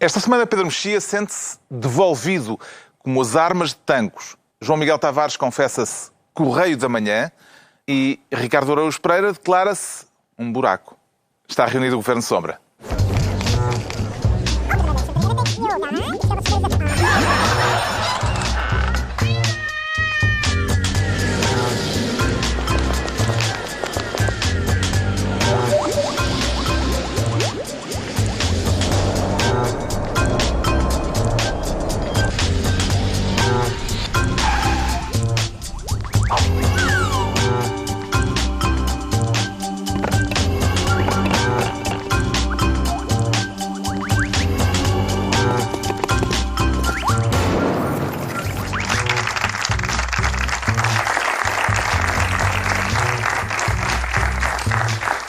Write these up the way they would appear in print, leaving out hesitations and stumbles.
Esta semana Pedro Mexia sente-se devolvido como as armas de Tancos. João Miguel Tavares confessa-se Correio da Manhã e Ricardo Araújo Pereira declara-se um buraco. Está reunido o Governo Sombra.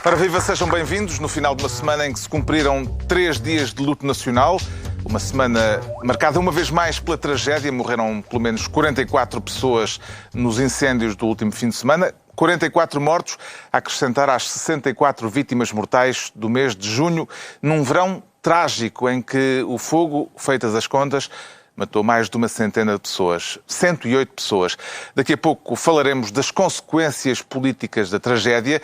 Ora viva, sejam bem-vindos no final de uma semana em que se cumpriram 3 dias de luto nacional. Uma semana marcada uma vez mais pela tragédia. Morreram pelo menos 44 pessoas nos incêndios do último fim de semana. 44 mortos, a acrescentar às 64 vítimas mortais do mês de junho, num verão trágico em que o fogo, feitas as contas, matou mais de uma centena de pessoas. 108 pessoas. Daqui a pouco falaremos das consequências políticas da tragédia.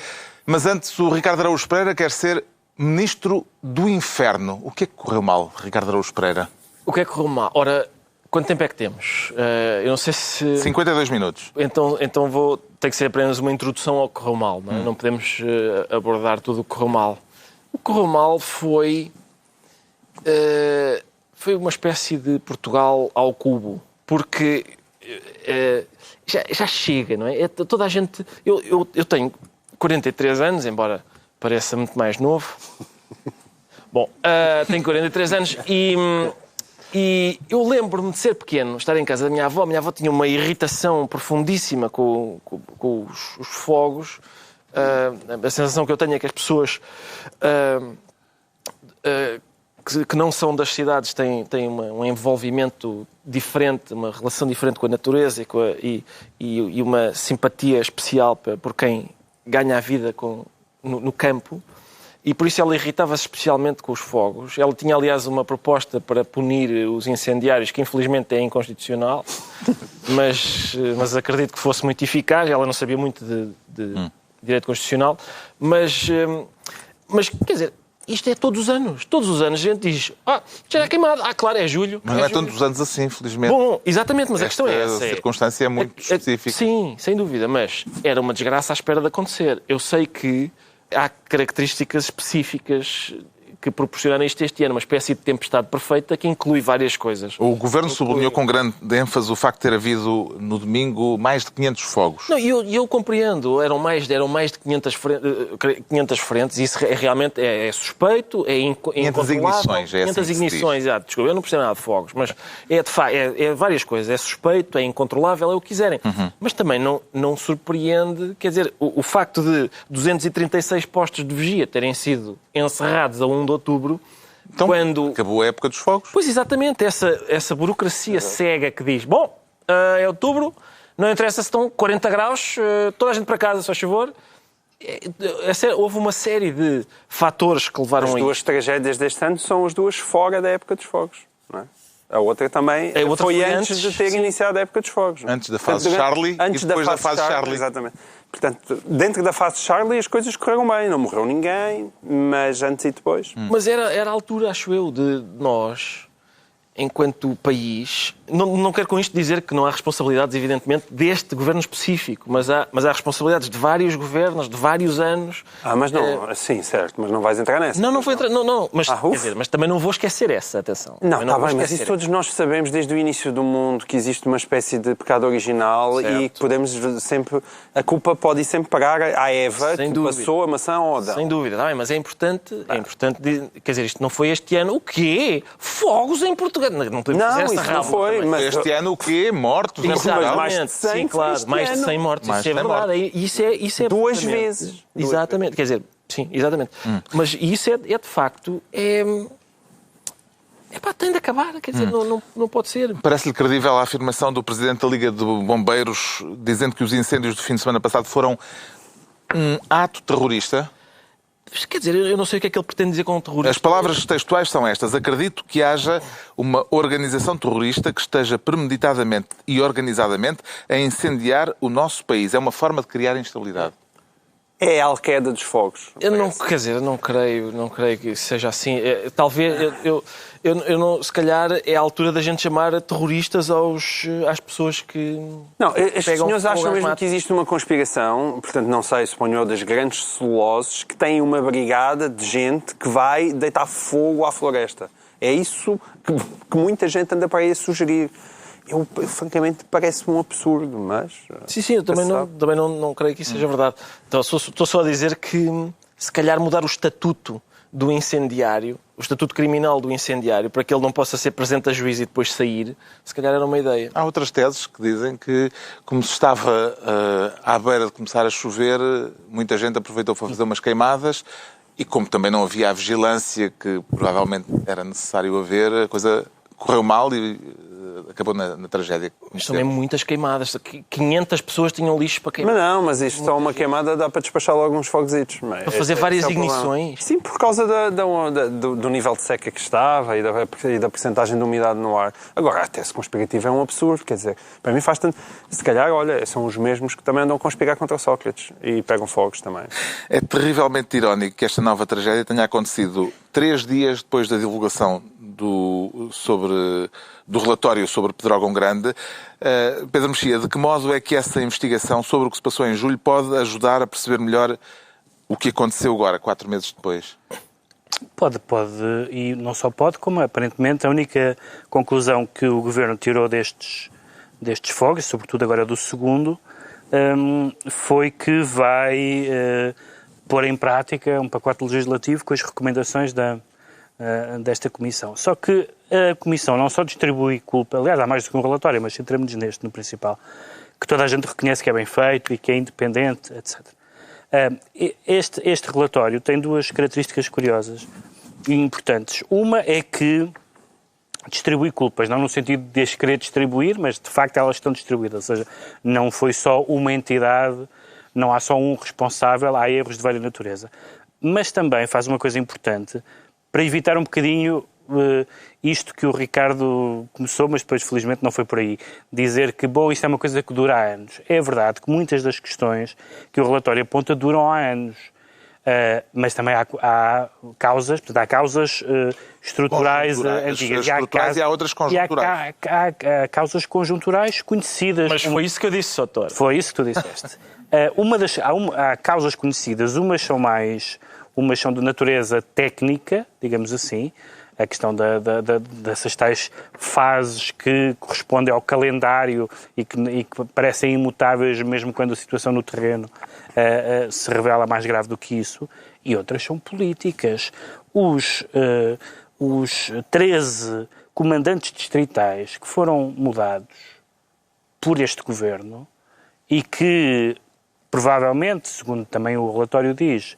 Mas antes, o Ricardo Araújo Pereira quer ser Ministro do Inferno. O que é que correu mal, Ricardo Araújo Pereira? O que é que correu mal? Ora, quanto tempo é que temos? Eu não sei se... 52 minutos. Então tem que ser apenas uma introdução ao que correu mal. Não é? Não podemos abordar tudo o que correu mal. O que correu mal foi uma espécie de Portugal ao cubo. Porque já chega, não é? Toda a gente... Eu tenho 43 anos, embora pareça muito mais novo. Bom, tenho 43 anos e eu lembro-me de ser pequeno, estar em casa da minha avó. A minha avó tinha uma irritação profundíssima com os fogos. A sensação que eu tenho é que as pessoas que não são das cidades têm um envolvimento diferente, uma relação diferente com a natureza e uma simpatia especial por quem ganha a vida no campo, e por isso ela irritava-se especialmente com os fogos. Ela tinha, aliás, uma proposta para punir os incendiários, que infelizmente é inconstitucional, mas acredito que fosse muito eficaz. Ela não sabia muito de direito constitucional, mas quer dizer, isto é todos os anos. Todos os anos a gente diz, já é queimado. Claro, é julho. Mas não é todos os anos assim, infelizmente. Bom, exatamente, mas a questão é essa. A circunstância é muito específica. Sim, sem dúvida, mas era uma desgraça à espera de acontecer. Eu sei que há características específicas que proporcionaram isto este ano, uma espécie de tempestade perfeita que inclui várias coisas. O Governo sublinhou com grande ênfase o facto de ter havido, no domingo, mais de 500 fogos. Não, eu compreendo. Eram mais de 500 frentes. Isso realmente é suspeito, é incontrolável. 500 ignições, exato. Desculpa, eu não percebo nada de fogos, mas é várias coisas. É suspeito, é incontrolável, é o que quiserem. Mas também não surpreende, quer dizer, o facto de 236 postos de vigia terem sido encerrados a 1 de outubro, então, quando acabou a época dos fogos. Pois, exatamente, essa burocracia cega que diz, bom, é outubro, não interessa se estão 40 graus, toda a gente para casa, só favor. Houve uma série de fatores que levaram a isso. As duas tragédias deste ano são as duas fora da época dos fogos, não é? A outra também foi antes de ter iniciado a época dos fogos. Não é? Antes da fase Charlie e depois da fase Charlie. Exatamente. Portanto, dentro da fase Charlie as coisas correram bem. Não morreu ninguém, mas antes e depois. Mas era a altura, acho eu, de nós, enquanto país... Não quero com isto dizer que não há responsabilidades, evidentemente, deste governo específico, mas há responsabilidades de vários governos, de vários anos. Mas não... Sim, certo, mas não vais entrar nessa. Não vou entrar... Não, mas, quer dizer, mas também não vou esquecer essa, atenção. Não, está bem, mas isso todos nós sabemos desde o início do mundo, que existe uma espécie de pecado original, certo. E que podemos sempre... A culpa pode ir sempre parar à Eva, que passou a maçã ao Adão. Sem dúvida, está bem, mas é importante, quer dizer, isto não foi este ano. O quê? Fogos em Portugal? Não podemos dizer essa isso não foi. Mas este ano o quê? Mortos em Portugal? Mais de 100, sim, claro. Mais de 100 mortos. Isso é verdade. Isso é duas vezes. Exatamente. Quer dizer, sim, exatamente. Mas isso é de facto... tem de acabar. Quer dizer, não pode ser. Parece-lhe credível a afirmação do Presidente da Liga de Bombeiros dizendo que os incêndios do fim de semana passado foram um ato terrorista? Quer dizer, eu não sei o que é que ele pretende dizer com um terrorista. As palavras textuais são estas. Acredito que haja uma organização terrorista que esteja premeditadamente e organizadamente a incendiar o nosso país. É uma forma de criar instabilidade. É a Al-Qaeda dos fogos. Eu não creio que seja assim. Talvez, eu não, se calhar é a altura da gente chamar terroristas às pessoas que... Não, estes senhores acham mesmo que existe uma conspiração, portanto, não sei, suponho eu, das grandes celuloses, que têm uma brigada de gente que vai deitar fogo à floresta. É isso que muita gente anda para aí a sugerir. Eu, francamente, parece-me um absurdo, mas... Sim, eu também não creio que isso seja verdade. Então, estou só a dizer que, se calhar, mudar o estatuto do incendiário, o estatuto criminal do incendiário, para que ele não possa ser presente a juízo e depois sair, se calhar era uma ideia. Há outras teses que dizem que, como se estava à beira de começar a chover, muita gente aproveitou para fazer umas queimadas e, como também não havia a vigilância que provavelmente era necessário haver, a coisa correu mal e acabou na tragédia. Mas também muitas queimadas. 500 pessoas tinham lixo para queimar. Mas isto só uma queimada dá para despachar logo uns foguesitos. Para fazer várias ignições. Sim, por causa do nível de seca que estava e da percentagem de umidade no ar. Agora, a tese conspirativa é um absurdo. Quer dizer, para mim faz tanto... Se calhar, olha, são os mesmos que também andam a conspirar contra Sócrates e pegam fogos também. É terrivelmente irónico que esta nova tragédia tenha acontecido 3 dias depois da divulgação do relatório sobre Pedrógão Grande. Pedro Mexia, de que modo é que essa investigação sobre o que se passou em julho pode ajudar a perceber melhor o que aconteceu agora, 4 meses depois? Pode, e não só pode, como aparentemente a única conclusão que o Governo tirou destes fogos, sobretudo agora do segundo, foi que vai pôr em prática um pacote legislativo com as recomendações desta Comissão. Só que a Comissão não só distribui culpa, aliás, há mais do que um relatório, mas centramos neste, no principal, que toda a gente reconhece que é bem feito e que é independente, etc. Este relatório tem 2 características curiosas e importantes. Uma é que distribui culpas, não no sentido de as querer distribuir, mas de facto elas estão distribuídas, ou seja, não foi só uma entidade, não há só um responsável, há erros de várias natureza. Mas também faz uma coisa importante para evitar um bocadinho isto que o Ricardo começou, mas depois felizmente não foi por aí. Dizer que, isto é uma coisa que dura há anos. É verdade que muitas das questões que o relatório aponta duram há anos. Mas também há causas, portanto, há causas estruturais antigas. E há outras conjunturais. Há causas conjunturais conhecidas. Mas foi isso que eu disse, Soutor. Foi isso que tu disseste. Há causas conhecidas, umas são de natureza técnica, digamos assim, a questão dessas tais fases que correspondem ao calendário e que parecem imutáveis mesmo quando a situação no terreno se revela mais grave do que isso, e outras são políticas. Os 13 comandantes distritais que foram mudados por este governo e que provavelmente, segundo também o relatório diz,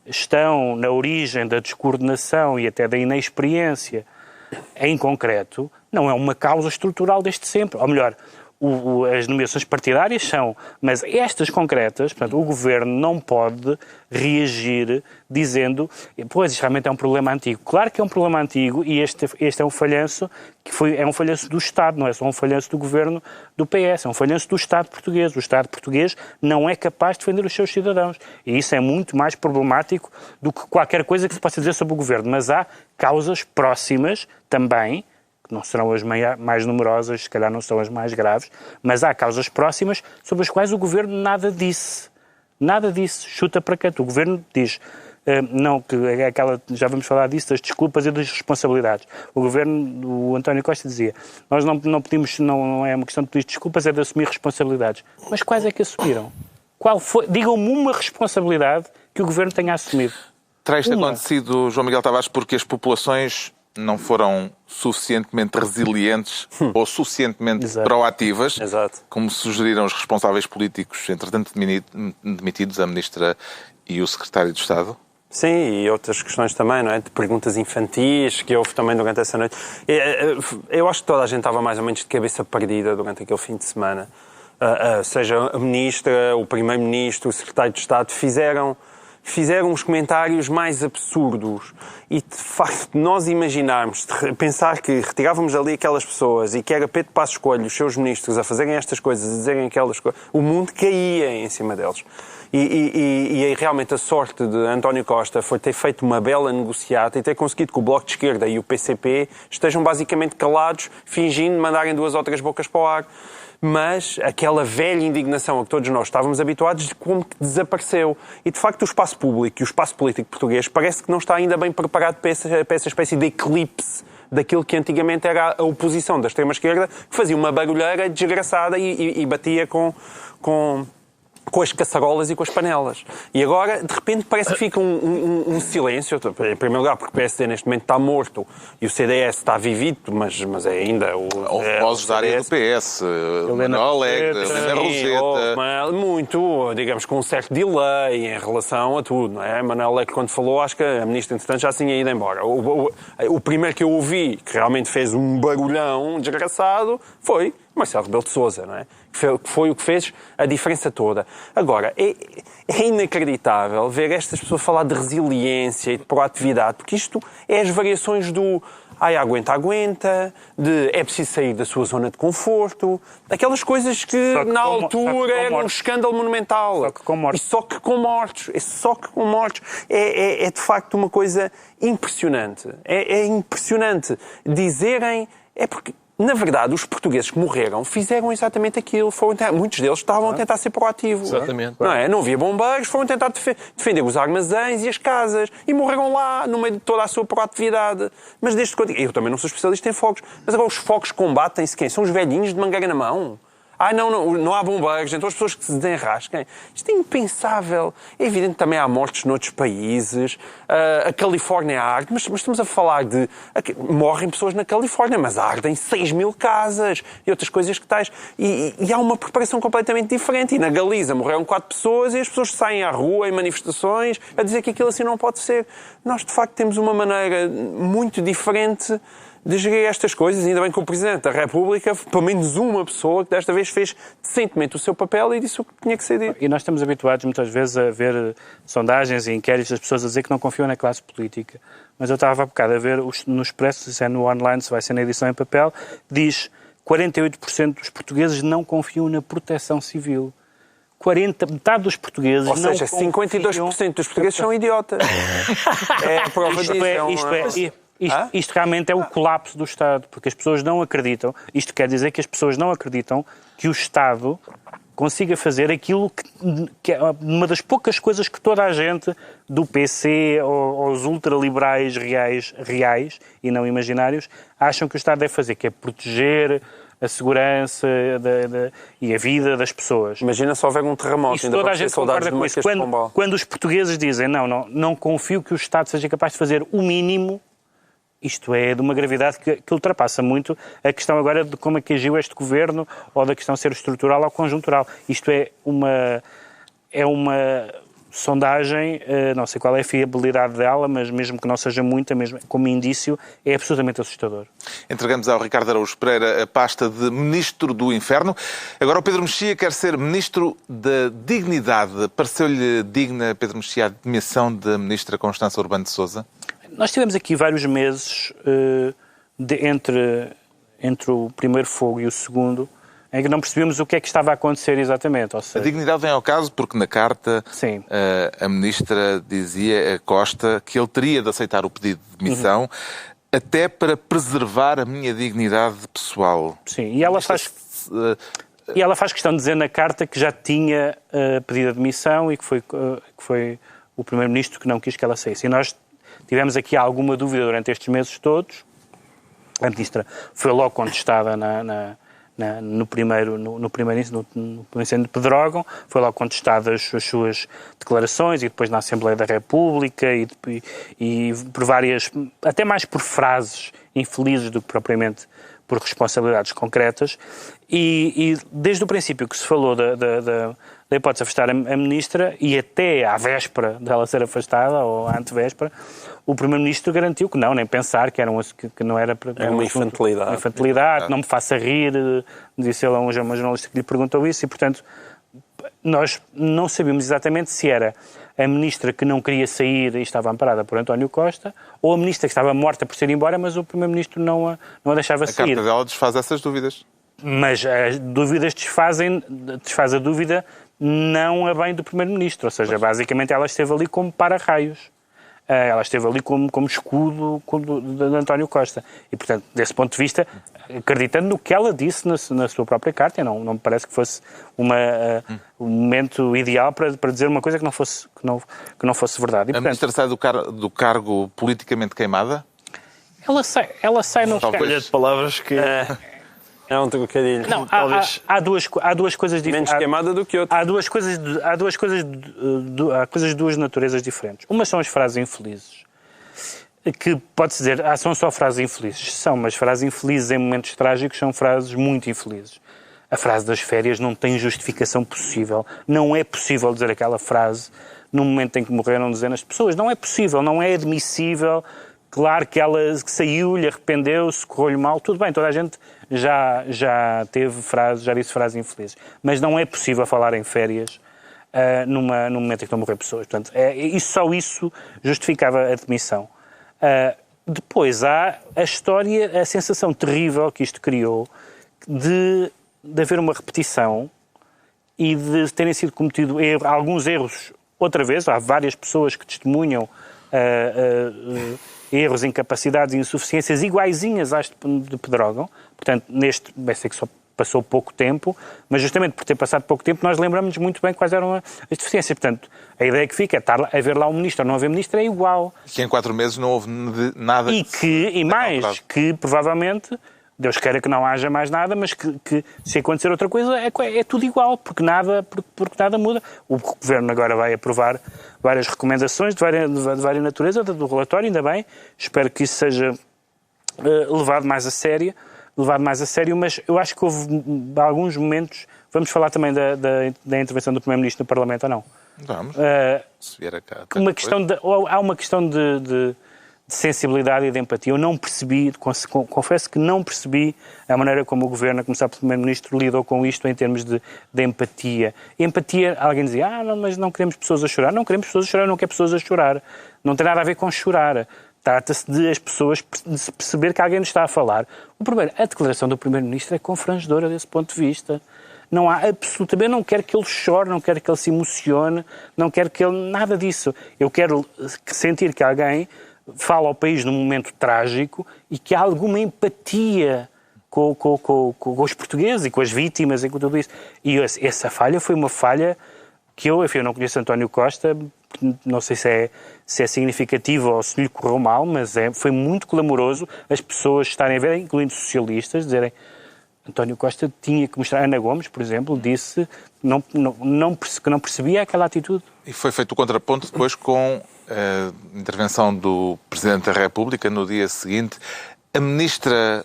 estão na origem da descoordenação e até da inexperiência em concreto, não é uma causa estrutural desde sempre. Ou melhor, as nomeações partidárias são, mas estas concretas, portanto, o Governo não pode reagir dizendo, pois, isto realmente é um problema antigo. Claro que é um problema antigo e este é um falhanço é um falhanço do Estado, não é só um falhanço do Governo do PS, é um falhanço do Estado português. O Estado português não é capaz de defender os seus cidadãos. E isso é muito mais problemático do que qualquer coisa que se possa dizer sobre o Governo. Mas há causas próximas também, que não serão as mais numerosas, se calhar não são as mais graves, mas há causas próximas sobre as quais o Governo nada disse. Nada disse, chuta para canto. O Governo diz, já vamos falar disso, das desculpas e das responsabilidades. O Governo, o António Costa dizia, nós não pedimos, não é uma questão de pedir desculpas, é de assumir responsabilidades. Mas quais é que assumiram? Digam-me uma responsabilidade que o Governo tenha assumido. Terá isto acontecido, João Miguel Tavares, porque as populações não foram suficientemente resilientes ou suficientemente proativas, como sugeriram os responsáveis políticos, entretanto demitidos, a Ministra e o Secretário de Estado? Sim, e outras questões também, não é? De perguntas infantis que houve também durante essa noite. Eu acho que toda a gente estava mais ou menos de cabeça perdida durante aquele fim de semana. Seja a Ministra, o Primeiro-Ministro, o Secretário de Estado, fizeram fizeram os comentários mais absurdos. E, de facto, nós imaginarmos, pensar que retirávamos ali aquelas pessoas e que era Pedro Passos Coelho, os seus ministros, a fazerem estas coisas, a dizerem aquelas coisas, o mundo caía em cima deles. E realmente a sorte de António Costa foi ter feito uma bela negociata e ter conseguido que o Bloco de Esquerda e o PCP estejam basicamente calados, fingindo mandarem 2 ou 3 bocas para o ar. Mas aquela velha indignação a que todos nós estávamos habituados, como que desapareceu. E, de facto, o espaço público e o espaço político português parece que não está ainda bem preparado para essa espécie de eclipse daquilo que antigamente era a oposição da extrema-esquerda, que fazia uma barulheira desgraçada e batia com as caçarolas e com as panelas. E agora, de repente, parece que fica um silêncio. Em primeiro lugar, porque o PSD neste momento está morto e o CDS está vivido, mas é ainda o... Houve vozes da área do PS, Manuel Alegre, Helena Roseta... Muito, digamos, com um certo delay em relação a tudo, não é? Manuel Alegre, quando falou, acho que a ministra, entretanto, já tinha ido embora. O primeiro que eu ouvi, que realmente fez um barulhão desgraçado, foi Marcelo Rebelo de Sousa, não é? Que foi o que fez a diferença toda. Agora, é inacreditável ver estas pessoas falar de resiliência e de proatividade, porque isto é as variações do aguenta, de é preciso sair da sua zona de conforto, aquelas coisas que na altura era um escândalo monumental. Só que com mortos. E só que com mortos. É de facto uma coisa impressionante. É impressionante dizerem... É porque... Na verdade, os portugueses que morreram fizeram exatamente aquilo. Muitos deles estavam a tentar ser proativos. Exatamente. Não havia bombeiros, foram tentar defender os armazéns e as casas. E morreram lá, no meio de toda a sua proatividade. Mas desde quando... Eu também não sou especialista em fogos. Mas agora os fogos combatem-se quem? São os velhinhos de mangueira na mão? Não há bombeiros, então as pessoas que se desenrasquem. Isto é impensável. É evidente que também há mortes noutros países. A Califórnia arde, mas estamos a falar de... Morrem pessoas na Califórnia, mas ardem 6.000 casas e outras coisas que tais. E há uma preparação completamente diferente. E na Galiza morreram 4 pessoas e as pessoas saem à rua em manifestações a dizer que aquilo assim não pode ser. Nós, de facto, temos uma maneira muito diferente de gerir estas coisas, ainda bem que o Presidente da República, pelo menos uma pessoa, que desta vez fez decentemente o seu papel e disse o que tinha que ser dito. E nós estamos habituados muitas vezes a ver sondagens e inquéritos das pessoas a dizer que não confiam na classe política. Mas eu estava há bocado a ver no Expresso, se é no online, se vai ser na edição em papel, diz 48% dos portugueses não confiam na proteção civil. Metade dos portuguses não confiam... Ou seja, 52% dos portugueses são idiotas. É a prova disso. Isto realmente é o colapso do Estado, porque as pessoas não acreditam, isto quer dizer que as pessoas não acreditam que o Estado consiga fazer aquilo que é uma das poucas coisas que toda a gente, do PC aos ultraliberais reais e não imaginários, acham que o Estado deve fazer, que é proteger a segurança e a vida das pessoas. Imagina se houver um terremoto. Isso toda a gente concorda com isso. Quando os portugueses dizem não confio que o Estado seja capaz de fazer o mínimo, isto é de uma gravidade que ultrapassa muito a questão agora de como é que agiu este governo ou da questão ser estrutural ou conjuntural. Isto é uma sondagem, não sei qual é a fiabilidade dela, mas mesmo que não seja muita, mesmo como indício, é absolutamente assustador. Entregamos ao Ricardo Araújo Pereira a pasta de Ministro do Inferno. Agora o Pedro Mexia quer ser Ministro da Dignidade. Pareceu-lhe digna, Pedro Mexia, a demissão da Ministra Constança Urbano de Sousa? Nós tivemos aqui vários meses entre o primeiro fogo e o segundo em que não percebíamos o que é que estava a acontecer exatamente. Ou seja... A dignidade vem ao caso porque na carta a Ministra dizia a Costa que ele teria de aceitar o pedido de demissão até para preservar a minha dignidade pessoal. Sim, e ela faz questão de dizer na carta que já tinha pedido a demissão e que foi o Primeiro-Ministro que não quis que ela saísse. E nós tivemos aqui alguma dúvida durante estes meses todos. A Ministra foi logo contestada no primeiro incêndio de Pedrógão, foi logo contestadas as suas declarações e depois na Assembleia da República e por várias, até mais por frases infelizes do que propriamente por responsabilidades concretas. E desde o princípio que se falou da hipótese de afastar a Ministra e até à véspera dela ser afastada, ou à antevéspera, o Primeiro-Ministro garantiu que não, nem pensar, que não era para... Era uma infantilidade. Uma infantilidade, não me faça rir, disse ele a uma jornalista que lhe perguntou isso, e portanto nós não sabíamos exatamente se era a ministra que não queria sair e estava amparada por António Costa, ou a ministra que estava morta por ser embora, mas o primeiro-ministro não a deixava sair. A carta dela desfaz essas dúvidas. Mas as dúvidas desfaz a dúvida não a bem do primeiro-ministro, ou seja, basicamente ela esteve ali como para-raios. Ela esteve ali como escudo de António Costa. E, portanto, desse ponto de vista, acreditando no que ela disse na sua própria carta, não me parece que fosse um momento ideal para dizer uma coisa que não fosse verdade. E, portanto, a ministra sai do cargo politicamente queimada? Ela sai no escolha de palavras que... É um trocadilho. Não, há duas coisas diferentes. Menos queimada do que outra. Há coisas de duas naturezas diferentes. Uma são as frases infelizes, que pode-se dizer, são só frases infelizes. São, mas frases infelizes em momentos trágicos são frases muito infelizes. A frase das férias não tem justificação possível. Não é possível dizer aquela frase no momento em que morreram dezenas de pessoas. Não é possível, não é admissível. Claro que ela saiu-lhe, arrependeu-se, correu-lhe mal, tudo bem, toda a gente já disse frases infelizes. Mas não é possível falar em férias num momento em que estão a morrer pessoas. Portanto, só isso justificava a demissão. Depois há a história, a sensação terrível que isto criou de haver uma repetição e de terem sido cometidos alguns erros outra vez. Há várias pessoas que testemunham erros, incapacidades e insuficiências iguaizinhas às de Pedrógão. Portanto, vai ser que só passou pouco tempo, mas justamente por ter passado pouco tempo nós lembramos muito bem quais eram as deficiências. Portanto, a ideia que fica é haver lá um ministro ou não haver ministro é igual. Que em 4 meses não houve nada... Que provavelmente, Deus queira que não haja mais nada, mas que se acontecer outra coisa é tudo igual, porque nada muda. O Governo agora vai aprovar várias recomendações de várias natureza do relatório, ainda bem. Espero que isso seja levado mais a sério, mas eu acho que houve alguns momentos... Vamos falar também da intervenção do Primeiro-Ministro no Parlamento ou não? Vamos. Se vier a cá, há uma questão de sensibilidade e de empatia. Eu não percebi, confesso que não percebi a maneira como o Governo, a começar pelo Primeiro-Ministro, lidou com isto em termos de empatia. Empatia, alguém dizia, não, mas não queremos pessoas a chorar. Não queremos pessoas a chorar, não quer pessoas a chorar. Não tem nada a ver com chorar. Trata-se de as pessoas de perceber que alguém nos está a falar. A declaração do Primeiro-Ministro é confrangedora desse ponto de vista. Não há absolutamente, não quero que ele chore, não quero que ele se emocione, não quero que ele... Nada disso. Eu quero sentir que alguém fala ao país num momento trágico e que há alguma empatia com os portugueses e com as vítimas e com tudo isso. E essa falha foi uma falha que eu não conheço António Costa, não sei se é significativo ou se lhe correu mal, mas foi muito clamoroso as pessoas estarem a ver, incluindo socialistas, dizerem António Costa tinha que mostrar. Ana Gomes, por exemplo, disse que não percebia aquela atitude. E foi feito o contraponto depois com a intervenção do Presidente da República no dia seguinte. A ministra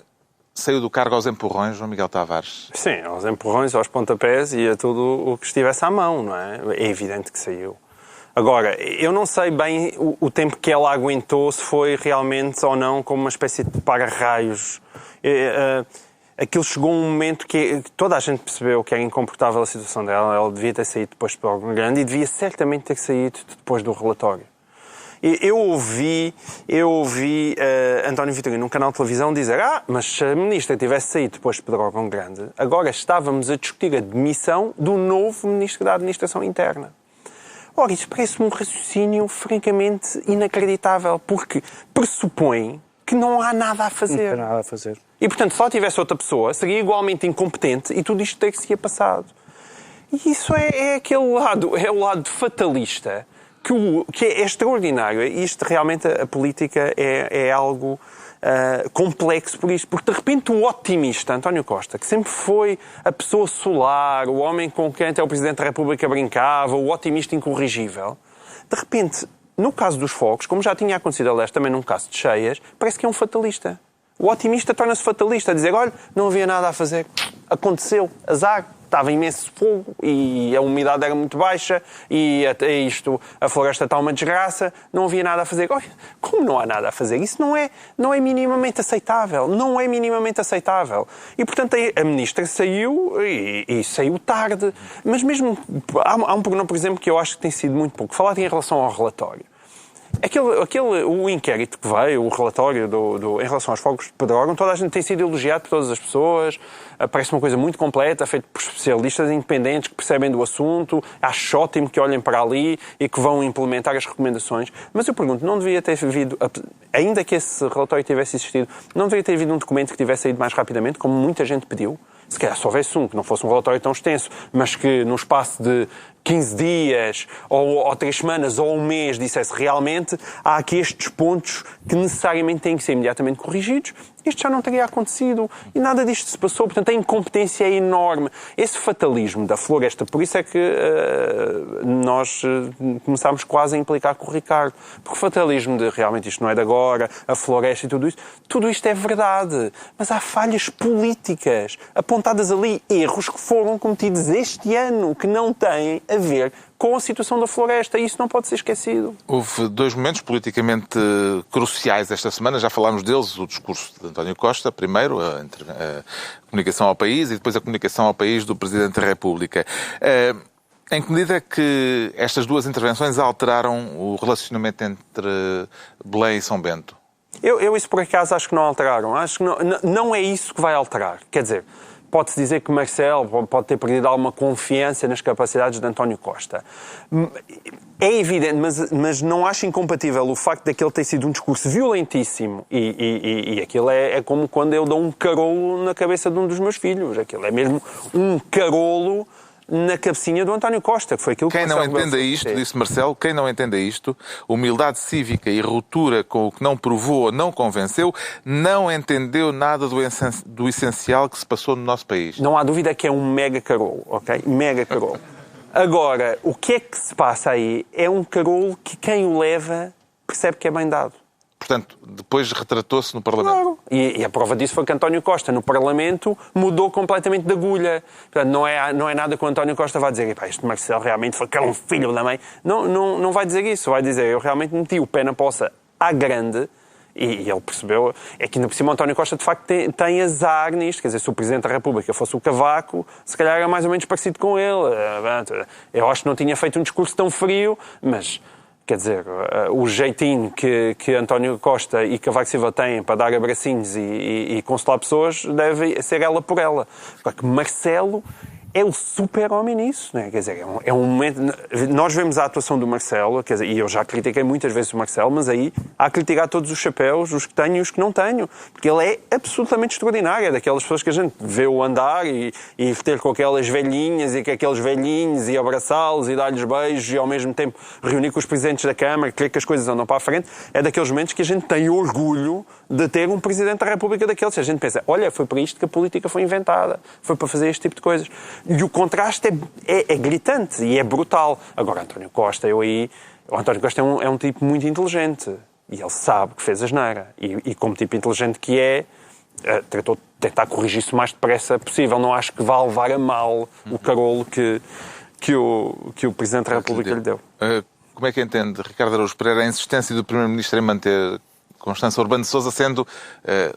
saiu do cargo aos empurrões, João Miguel Tavares? Sim, aos empurrões, aos pontapés e a tudo o que estivesse à mão, não é? É evidente que saiu. Agora, eu não sei bem o tempo que ela aguentou, se foi realmente ou não como uma espécie de para-raios. Aquilo chegou um momento que toda a gente percebeu que era incomportável a situação dela. Ela devia ter saído depois de Pedrógão Grande e devia certamente ter saído depois do relatório. Eu ouvi António Vitorino num canal de televisão dizer mas se a ministra tivesse saído depois de Pedrógão Grande, agora estávamos a discutir a demissão do novo ministro da Administração Interna. Ora, isso parece-me um raciocínio francamente inacreditável, porque pressupõe que não há nada a fazer. Não há nada a fazer. E, portanto, se lá tivesse outra pessoa, seria igualmente incompetente e tudo isto ter-se-ia passado. E isso é aquele lado, é o lado fatalista que é extraordinário. Isto realmente, a política é algo complexo por isto. Porque, de repente, o otimista António Costa, que sempre foi a pessoa solar, o homem com quem até o Presidente da República brincava, o otimista incorrigível, de repente, no caso dos fogos, como já tinha acontecido, aliás, também num caso de cheias, parece que é um fatalista. O otimista torna-se fatalista, a dizer, olha, não havia nada a fazer, aconteceu, azar, estava imenso fogo e a umidade era muito baixa e até isto, a floresta está uma desgraça, não havia nada a fazer. Como não há nada a fazer? Isso não é minimamente aceitável. Não é minimamente aceitável. E, portanto, a ministra saiu e saiu tarde. Mas mesmo, há um programa, por exemplo, que eu acho que tem sido muito pouco falado em relação ao relatório. O inquérito que veio, o relatório em relação aos fogos de Pedrógão, toda a gente tem sido elogiado por todas as pessoas, parece uma coisa muito completa, feita por especialistas independentes que percebem do assunto, acho ótimo que olhem para ali e que vão implementar as recomendações. Mas eu pergunto, não devia ter havido, ainda que esse relatório tivesse existido, não deveria ter havido um documento que tivesse saído mais rapidamente, como muita gente pediu? Se calhar se houvesse que não fosse um relatório tão extenso, mas que no espaço de 15 dias, ou 3 semanas, ou um mês, dissesse realmente há aqui estes pontos que necessariamente têm que ser imediatamente corrigidos, isto já não teria acontecido. E nada disto se passou. Portanto, a incompetência é enorme. Esse fatalismo da floresta, por isso é que nós começámos quase a implicar com o Ricardo. Porque o fatalismo de realmente isto não é de agora, a floresta e tudo isto é verdade. Mas há falhas políticas apontadas ali, erros que foram cometidos este ano, que não têm a ver com a situação da floresta, e isso não pode ser esquecido. Houve 2 momentos politicamente cruciais esta semana, já falámos deles, o discurso de António Costa, primeiro, a comunicação ao país, e depois a comunicação ao país do Presidente da República. Em que medida é que estas 2 intervenções alteraram o relacionamento entre Belém e São Bento? Eu isso, por acaso, acho que não alteraram. Acho que não é isso que vai alterar. Quer dizer, pode-se dizer que Marcelo pode ter perdido alguma confiança nas capacidades de António Costa. É evidente, mas não acho incompatível o facto de aquele ter sido um discurso violentíssimo e aquilo é como quando eu dou um carolo na cabeça de um dos meus filhos. Aquilo é mesmo um carolo na cabecinha do António Costa, que foi aquilo que Quem não entenda isto, disse Marcelo, quem não entenda isto, humildade cívica e ruptura com o que não provou ou não convenceu, não entendeu nada do essencial que se passou no nosso país. Não há dúvida que é um mega carolo, ok? Mega carolo. Agora, o que é que se passa aí é um carolo que quem o leva percebe que é bem dado. Portanto, depois retratou-se no Parlamento. Claro. E a prova disso foi que António Costa, no Parlamento, mudou completamente de agulha. Portanto, não é nada que o António Costa vai dizer este Marcelo realmente foi um filho da mãe. Não vai dizer isso. Vai dizer, eu realmente meti o pé na poça à grande, e ele percebeu, é que ainda por cima António Costa de facto tem azar nisto. Quer dizer, se o Presidente da República fosse o Cavaco, se calhar era mais ou menos parecido com ele. Eu acho que não tinha feito um discurso tão frio, mas... Quer dizer, o jeitinho que António Costa e Cavaco Silva têm para dar abracinhos e consolar pessoas deve ser ela por ela. Porque Marcelo é o super-homem nisso, não é? Quer dizer, é um momento... Nós vemos a atuação do Marcelo, quer dizer, e eu já critiquei muitas vezes o Marcelo, mas aí há que lhe tirar todos os chapéus, os que tenho e os que não tenho, porque ele é absolutamente extraordinário, é daquelas pessoas que a gente vê-o andar e ter com aquelas velhinhas e com aqueles velhinhos e abraçá-los e dar-lhes beijos e ao mesmo tempo reunir com os presidentes da Câmara, querer que as coisas andam para a frente, é daqueles momentos que a gente tem orgulho de ter um Presidente da República daqueles. A gente pensa, olha, foi para isto que a política foi inventada, foi para fazer este tipo de coisas. E o contraste é gritante e é brutal. Agora, António Costa, o António Costa é um tipo muito inteligente e ele sabe que fez asneira. E como tipo inteligente que é, tratou de tentar corrigir-se o mais depressa possível. Não acho que vá levar a mal o carolo que o Presidente da República lhe deu. Como é que entende, Ricardo Araújo Pereira, a insistência do Primeiro-Ministro em manter Constância Urbano de Sousa sendo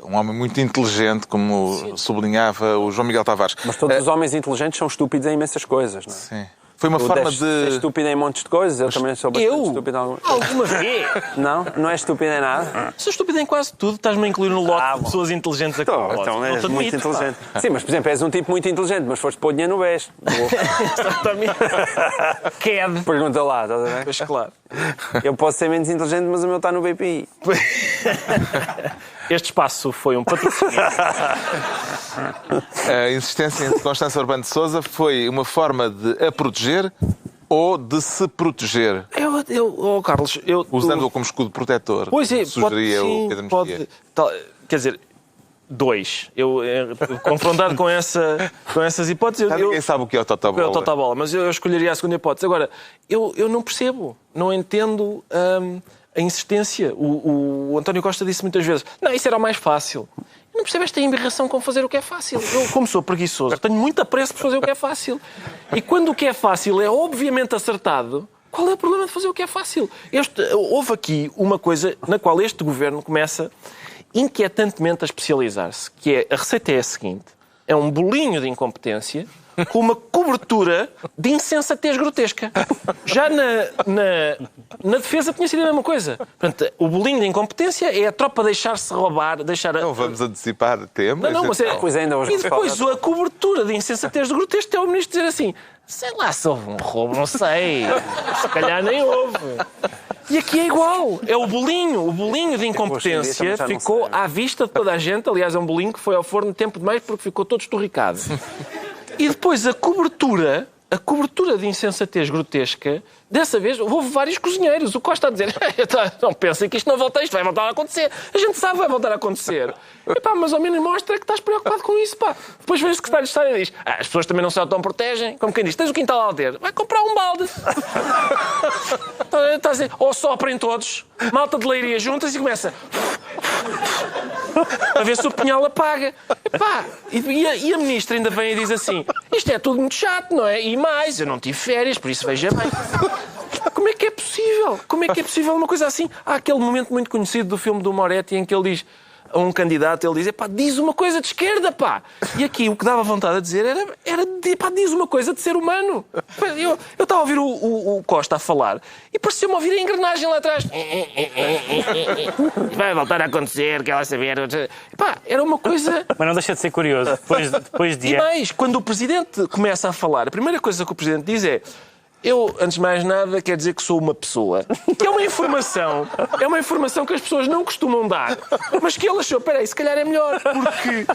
um homem muito inteligente, como sublinhava o João Miguel Tavares. Mas todos os homens inteligentes são estúpidos em imensas coisas, não é? Sim. Foi uma forma de... ser estúpido em montes de coisas, eu também sou bastante estúpido em algumas coisas. Alguma vez? Não é estúpido em nada? Sou estúpido em quase tudo, estás-me a incluir no lote de pessoas inteligentes aqui. Então és muito inteligente. Sim, mas por exemplo, és um tipo muito inteligente, mas foste pôr dinheiro no BES. Quede. Pergunta lá, estás a ver? Pois claro. Eu posso ser menos inteligente, mas o meu está no BPI. Este espaço foi um patrocínio. A insistência em Constância Urbano de Sousa foi uma forma de a proteger ou de se proteger? Carlos... Usando-o como escudo protetor. Pois é, sugeria o Pedro Mexia. Quer dizer... 2. Confrontado com essas hipóteses... Ninguém sabe o que é o Totobola. É o Totobola, mas eu escolheria a segunda hipótese. Agora, eu não percebo, não entendo a insistência. O António Costa disse muitas vezes, não, isso era o mais fácil. Eu não percebo esta embirração com fazer o que é fácil. Eu, como sou preguiçoso, tenho muito apreço por fazer o que é fácil. E quando o que é fácil é obviamente acertado, qual é o problema de fazer o que é fácil? Houve aqui uma coisa na qual este governo começa inquietantemente a especializar-se, que é, a receita é a seguinte, é um bolinho de incompetência com uma cobertura de insensatez grotesca. Já na defesa tinha sido a mesma coisa. Portanto, o bolinho de incompetência é a tropa deixar-se roubar, Não vamos antecipar temas. Mas é... Pois ainda E depois a cobertura de insensatez grotesca é o ministro dizer assim, sei lá se houve um roubo, não sei. Se calhar nem houve. E aqui é igual. É o bolinho de incompetência ficou à vista de toda a gente. Aliás, é um bolinho que foi ao forno tempo demais porque ficou todo esturricado. E depois a cobertura de insensatez grotesca, dessa vez houve vários cozinheiros. O Costa a dizer, não pensem que isto não volta, isto vai voltar a acontecer. A gente sabe que vai voltar a acontecer. Epá, mas ao menos mostra que estás preocupado com isso, pá. Depois vem o secretário de Estado e diz, as pessoas também não se autoprotegem. Como quem diz, tens o quintal a aldeiro, vai comprar um balde. Está a dizer, ou soprem todos, malta de leiria juntas e começa... a ver se o Pinhal apaga. Epá, e a ministra ainda vem e diz assim, isto é tudo muito chato, não é? E mais, eu não tive férias, por isso veja bem. Como é que é possível? Como é que é possível uma coisa assim? Há aquele momento muito conhecido do filme do Moretti em que ele diz a um candidato, ele diz, pá, diz uma coisa de esquerda, pá. E aqui o que dava vontade de dizer era pá, diz uma coisa de ser humano. Eu estava a ouvir o Costa a falar e pareceu-me ouvir a engrenagem lá atrás. Vai voltar a acontecer, quer lá saber. Pá, era uma coisa... Mas não deixa de ser curioso. Depois de... E mais, quando o Presidente começa a falar, a primeira coisa que o Presidente diz é eu, antes de mais nada, quer dizer que sou uma pessoa. Que é uma informação que as pessoas não costumam dar. Mas que ele achou, peraí, se calhar é melhor. Porque,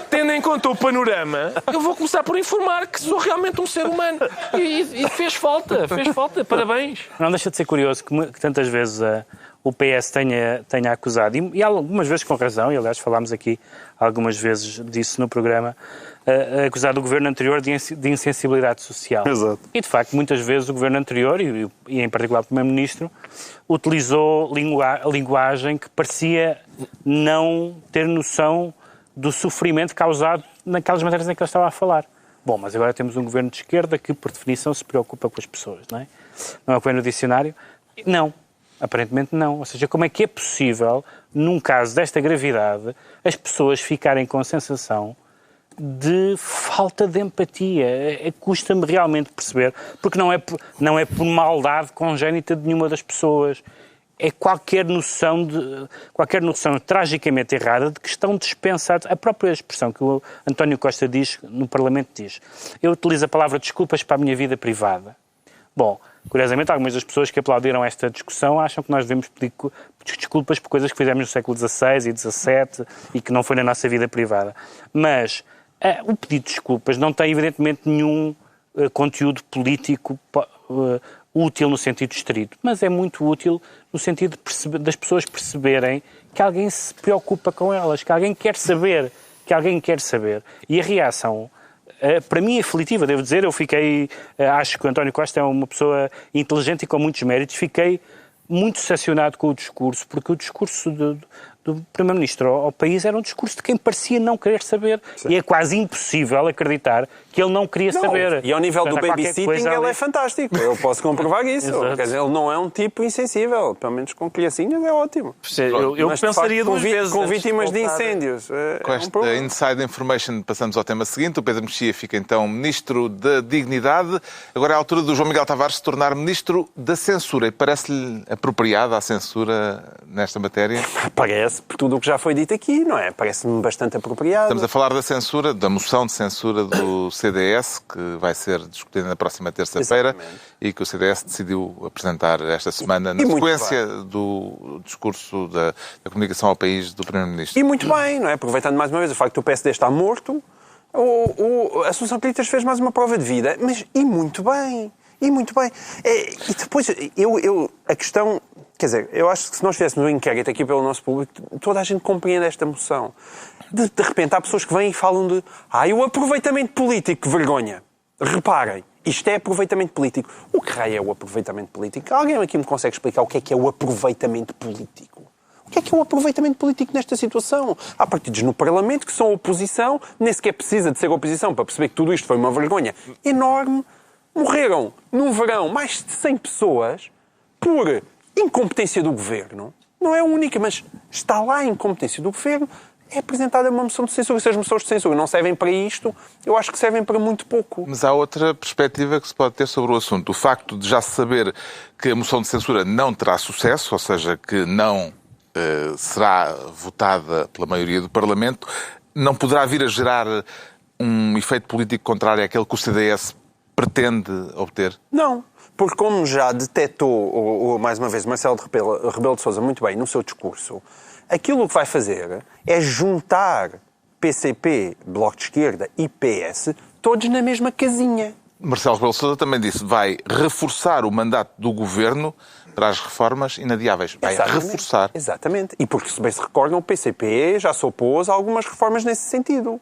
tendo em conta o panorama, eu vou começar por informar que sou realmente um ser humano. E fez falta. Parabéns. Não deixa de ser curioso que tantas vezes o PS tenha acusado, e algumas vezes com razão, e aliás falámos aqui algumas vezes disso no programa, acusado o governo anterior de insensibilidade social. Exato. E, de facto, muitas vezes o governo anterior, e em particular o Primeiro-Ministro, utilizou linguagem que parecia não ter noção do sofrimento causado naquelas matérias em que ele estava a falar. Bom, mas agora temos um governo de esquerda que, por definição, se preocupa com as pessoas, não é? Não é o que vem no dicionário? Não. Aparentemente não. Ou seja, como é que é possível, num caso desta gravidade, as pessoas ficarem com a sensação de falta de empatia? Custa-me realmente perceber, porque não é por maldade congénita de nenhuma das pessoas. É qualquer noção tragicamente errada de que estão dispensados. A própria expressão que o António Costa diz no Parlamento diz, eu utilizo a palavra desculpas para a minha vida privada. Bom, curiosamente, algumas das pessoas que aplaudiram esta discussão acham que nós devemos pedir desculpas por coisas que fizemos no século XVI e XVII e que não foi na nossa vida privada. Mas o pedido de desculpas não tem, evidentemente, nenhum conteúdo político útil no sentido estrito, mas é muito útil no sentido das pessoas perceberem que alguém se preocupa com elas, que alguém quer saber, E a reação... para mim, aflitiva, devo dizer, acho que o António Costa é uma pessoa inteligente e com muitos méritos, fiquei muito decepcionado com o discurso, porque o discurso do Primeiro-Ministro ao país era um discurso de quem parecia não querer saber. Sim. E é quase impossível acreditar que ele não queria saber. E ao nível do babysitting ele é fantástico. Eu posso comprovar isso. Quer dizer, ele não é um tipo insensível. Pelo menos com criancinhas é ótimo. Eu pensaria duas vezes. Com vítimas de incêndios. Com esta inside information passamos ao tema seguinte. O Pedro Mexia fica então Ministro da Dignidade. Agora é a altura do João Miguel Tavares se tornar Ministro da Censura. E parece-lhe apropriada a censura nesta matéria? Parece, por tudo o que já foi dito aqui, não é? Parece-me bastante apropriado. Estamos a falar da censura, da moção de censura do CDS, que vai ser discutida na próxima terça-feira e que o CDS decidiu apresentar esta semana na sequência do discurso da comunicação ao país do Primeiro-Ministro. E muito bem, não é? Aproveitando mais uma vez o facto que o PSD está morto, a Assunção Cristas fez mais uma prova de vida, mas e muito bem. E depois, a questão... Quer dizer, eu acho que se nós tivéssemos um inquérito aqui pelo nosso público, toda a gente compreende esta moção. De repente, há pessoas que vêm e falam de o aproveitamento político, que vergonha. Reparem, isto é aproveitamento político. O que raio é o aproveitamento político? Alguém aqui me consegue explicar o que é o aproveitamento político? O que é o aproveitamento político nesta situação? Há partidos no Parlamento que são oposição, nem sequer precisa de ser oposição para perceber que tudo isto foi uma vergonha enorme. Morreram, num verão, mais de 100 pessoas por incompetência do governo. Não é a única, mas está lá a incompetência do governo. É apresentada uma moção de censura. Se as moções de censura não servem para isto, eu acho que servem para muito pouco. Mas há outra perspectiva que se pode ter sobre o assunto. O facto de já se saber que a moção de censura não terá sucesso, ou seja, que não será votada pela maioria do Parlamento, não poderá vir a gerar um efeito político contrário àquele que o CDS pretende obter? Não. Porque como já detectou, mais uma vez, Marcelo Rebelo de Sousa muito bem no seu discurso, aquilo que vai fazer é juntar PCP, Bloco de Esquerda e PS todos na mesma casinha. Marcelo Rebelo de Sousa também disse que vai reforçar o mandato do governo para as reformas inadiáveis. Vai reforçar. Exatamente. E porque, se bem se recordam, o PCP já se opôs a algumas reformas nesse sentido,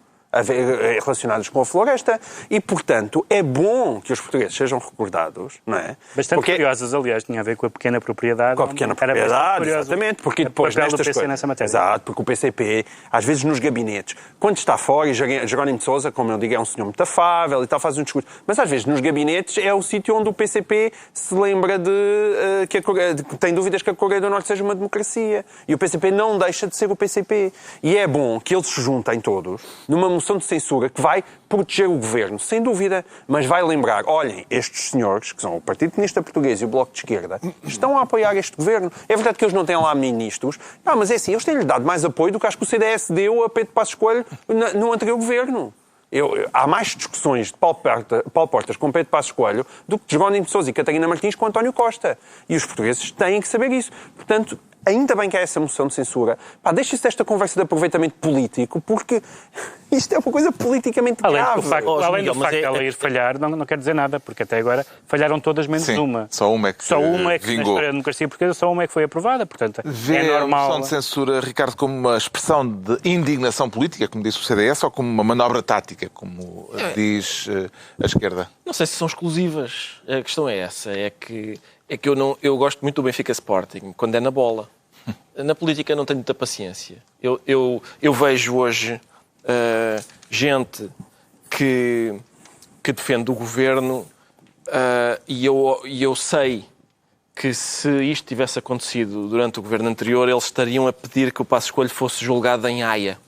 relacionadas com a floresta. E, portanto, é bom que os portugueses sejam recordados, não é? Bastante curiosas, aliás, tinha a ver com a pequena propriedade. Com a pequena propriedade, exatamente. Porque depois nestas coisas... nessa matéria. Exato, porque o PCP, às vezes nos gabinetes, quando está fora, e Jerónimo de Sousa, como eu digo, é um senhor muito afável e tal, faz um discurso, mas às vezes nos gabinetes é o sítio onde o PCP se lembra de que tem dúvidas que a Coreia do Norte seja uma democracia. E o PCP não deixa de ser o PCP. E é bom que eles se juntem todos numa moção de censura que vai proteger o governo, sem dúvida, mas vai lembrar, olhem, estes senhores, que são o Partido Comunista Português e o Bloco de Esquerda, estão a apoiar este governo. É verdade que eles não têm lá ministros, mas é assim, eles têm-lhe dado mais apoio do que acho que o CDS deu a Pedro Passos Coelho no anterior governo. Há mais discussões de Paulo Portas com Pedro Passos Coelho do que de Jerónimo de Sousa e Catarina Martins com António Costa. E os portugueses têm que saber isso. Portanto, ainda bem que há essa moção de censura. Deixa-se desta conversa de aproveitamento político, porque isto é uma coisa politicamente grave. Além do facto de ela ir falhar, não quer dizer nada, porque até agora falharam todas menos uma. Só uma é que vingou. Na história da democracia portuguesa, só uma é que foi aprovada. Portanto, vê é normal. a moção de censura, Ricardo, como uma expressão de indignação política, como disse o CDS, ou como uma manobra tática, como diz a esquerda? Não sei se são exclusivas. A questão é essa. É que eu gosto muito do Benfica Sporting, quando é na bola. Na política não tenho muita paciência. Eu vejo hoje gente que defende o governo e eu sei que se isto tivesse acontecido durante o governo anterior, eles estariam a pedir que o Passos Coelho fosse julgado em Haia.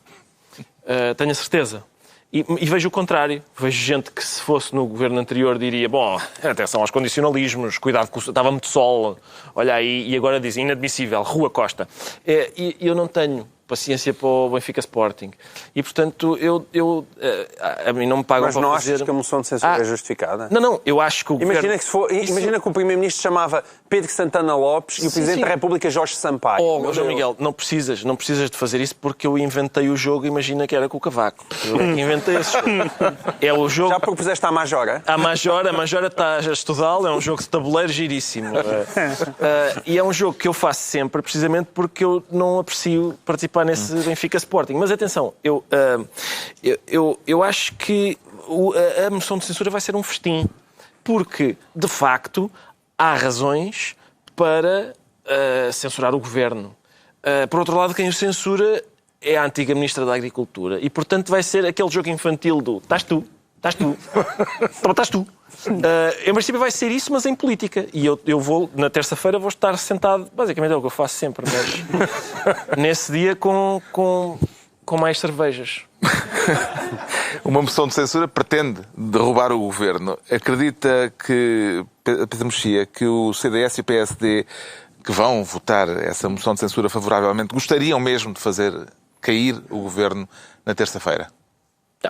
Tenho a certeza. E vejo o contrário. Vejo gente que, se fosse no governo anterior, diria, bom, atenção aos condicionalismos, cuidado, estava muito sol, olha aí, e agora dizem, inadmissível, Rua Costa. E eu não tenho paciência para o Benfica Sporting. E, portanto, a mim não me pagam para fazer... Mas não achas que a moção de censura é justificada? Não, eu acho que o governo... Imagina que o Primeiro-Ministro chamava Pedro Santana Lopes e o Presidente da República Jorge Sampaio. João Miguel, não precisas de fazer isso porque eu inventei o jogo, imagina que era com o Cavaco. Eu é que inventei esse jogo. É o jogo... Já propuseste à Majora? A Majora está a estudá-lo, é um jogo de tabuleiro giríssimo. E é um jogo que eu faço sempre, precisamente porque eu não aprecio participar nesse Benfica Sporting. Mas atenção, eu acho que a moção de censura vai ser um festim. Porque, de facto, há razões para censurar o governo. Por outro lado, quem o censura é a antiga Ministra da Agricultura. E, portanto, vai ser aquele jogo infantil do estás tu. Estás tu. Em princípio vai ser isso, mas em política. E eu vou, na terça-feira, vou estar sentado, basicamente é o que eu faço sempre, mas nesse dia com mais cervejas. Uma moção de censura pretende derrubar o governo. Acredita que, Pedro Mexia, que o CDS e o PSD, que vão votar essa moção de censura favoravelmente, gostariam mesmo de fazer cair o governo na terça-feira?